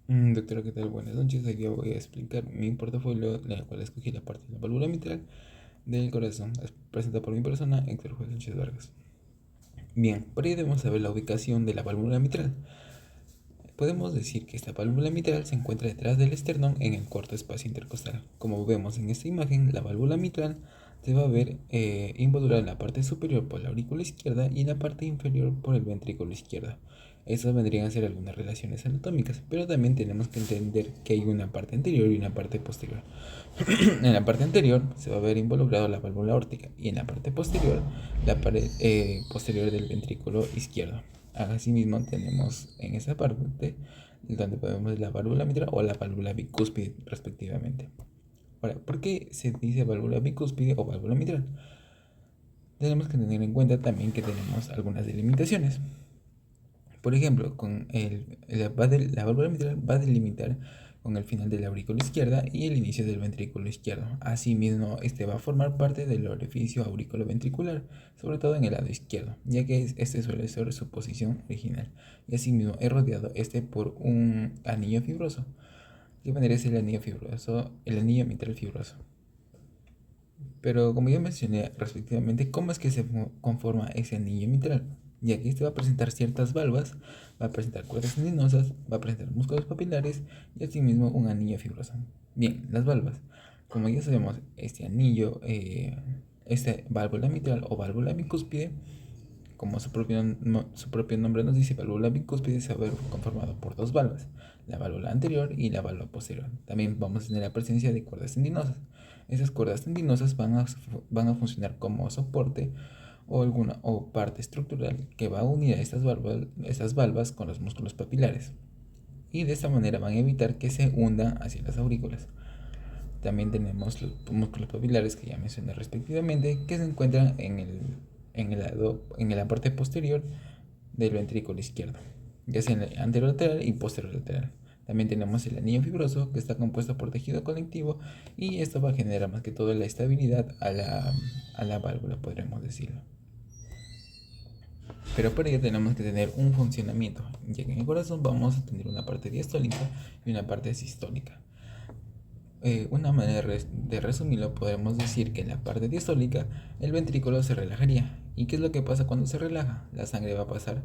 Doctora, ¿qué tal? Buenas noches. Hoy día voy a explicar mi portafolio, en el cual escogí la parte de la válvula mitral del corazón. Es presentada por mi persona, Héctor Juan Sánchez Vargas. Bien, por ello debemos saber la ubicación de la válvula mitral. Podemos decir que esta válvula mitral se encuentra detrás del esternón en el corto espacio intercostal. Como vemos en esta imagen, la válvula mitral se va a ver involucrada en la parte superior por la aurícula izquierda y en la parte inferior por el ventrículo izquierdo. Estas vendrían a ser algunas relaciones anatómicas, pero también tenemos que entender que hay una parte anterior y una parte posterior. En la parte anterior se va a ver involucrado la válvula aórtica y en la parte posterior la pared posterior del ventrículo izquierdo. Asimismo tenemos en esa parte donde podemos la válvula mitral o la válvula bicúspide respectivamente. Ahora, ¿por qué se dice válvula bicúspide o válvula mitral? Tenemos que tener en cuenta también que tenemos algunas delimitaciones. Por ejemplo, la válvula mitral va a delimitar con el final de la aurícula izquierda y el inicio del ventrículo izquierdo. Asimismo, este va a formar parte del orificio auriculoventricular, sobre todo en el lado izquierdo, ya que este suele ser su posición original. Y asimismo es rodeado por un anillo fibroso. ¿Qué vendría a ser el anillo fibroso? El anillo mitral fibroso. Pero como ya mencioné respectivamente, ¿cómo es que se conforma ese anillo mitral? Ya que este va a presentar ciertas valvas, va a presentar cuerdas tendinosas, va a presentar músculos papilares y asimismo un anillo fibroso. Bien, las valvas. Como ya sabemos, este anillo, esta válvula mitral o válvula bicúspide, como su propio nombre nos dice, válvula bicúspide se va a ver conformado por dos valvas, la válvula anterior y la válvula posterior. También vamos a tener la presencia de cuerdas tendinosas. Esas cuerdas tendinosas van a funcionar como soporte o parte estructural que va a unir a estas valvas con los músculos papilares. Y de esta manera van a evitar que se hundan hacia las aurículas. También tenemos los músculos papilares que ya mencioné respectivamente, que se encuentran en la parte posterior del ventrículo izquierdo, ya sea en el anterolateral y posterolateral. También tenemos el anillo fibroso, que está compuesto por tejido conectivo, y esto va a generar más que todo la estabilidad a la válvula, podríamos decirlo. Pero para ello tenemos que tener un funcionamiento, ya que en el corazón vamos a tener una parte diastólica y una parte sistólica. Una manera de resumirlo, podemos decir que en la parte diastólica el ventrículo se relajaría. ¿Y qué es lo que pasa cuando se relaja? La sangre va a pasar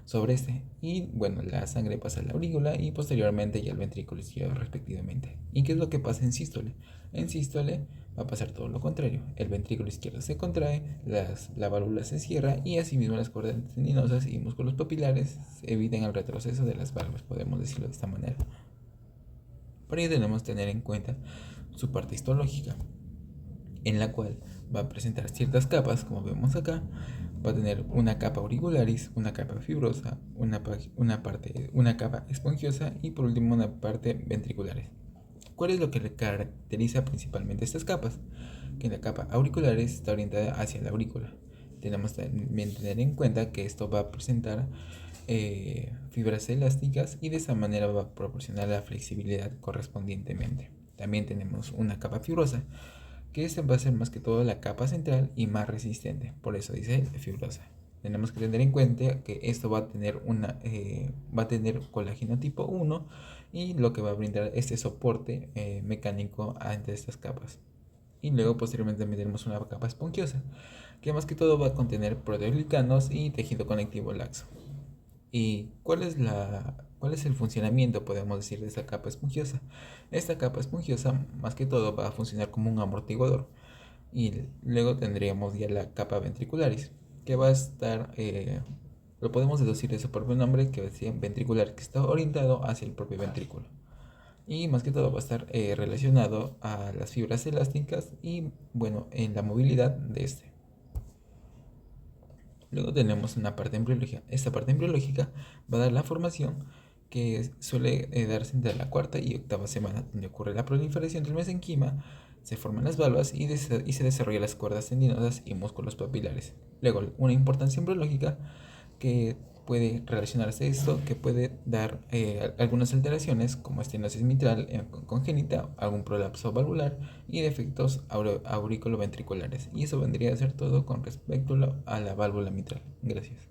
sobre este. Y bueno, la sangre pasa a la aurícula y posteriormente ya al ventrículo izquierdo respectivamente. ¿Y qué es lo que pasa en sístole? En sístole va a pasar todo lo contrario. El ventrículo izquierdo se contrae, la válvula se cierra y asimismo las cuerdas tendinosas y músculos papilares evitan el retroceso de las válvulas, podemos decirlo de esta manera. Para ello debemos tener en cuenta su parte histológica, en la cual va a presentar ciertas capas, como vemos acá. Va a tener una capa auricularis, una capa fibrosa, una capa esponjosa y por último una parte ventricularis. ¿Cuál es lo que caracteriza principalmente estas capas? Que la capa auricularis está orientada hacia la aurícula. Tenemos también tener en cuenta que esto va a presentar fibras elásticas y de esa manera va a proporcionar la flexibilidad correspondientemente. También tenemos una capa fibrosa, que esta va a ser más que todo la capa central y más resistente, por eso dice fibrosa. Tenemos que tener en cuenta que esto va a tener colágeno tipo 1 y lo que va a brindar este soporte mecánico ante estas capas. Y luego posteriormente también tenemos una capa esponjosa, que más que todo va a contener proteoglicanos y tejido conectivo laxo. ¿Y cuál es el funcionamiento, podemos decir, de esta capa esponjosa? Esta capa esponjosa, más que todo, va a funcionar como un amortiguador. Y luego tendríamos ya la capa ventricularis, que va a estar, lo podemos deducir de su propio nombre, que es ventricular, que está orientado hacia el propio ventrículo. Y más que todo va a estar relacionado a las fibras elásticas y, bueno, en la movilidad de este. Luego tenemos una parte embriológica. Esta parte embriológica va a dar la formación que suele darse entre la cuarta y octava semana, donde ocurre la proliferación del mesenquima, se forman las valvas y se desarrollan las cuerdas tendinosas y músculos papilares. Luego, una importancia embriológica que puede relacionarse a esto, que puede dar algunas alteraciones como estenosis mitral congénita, algún prolapso valvular y defectos auriculoventriculares. Y eso vendría a ser todo con respecto a la válvula mitral. Gracias.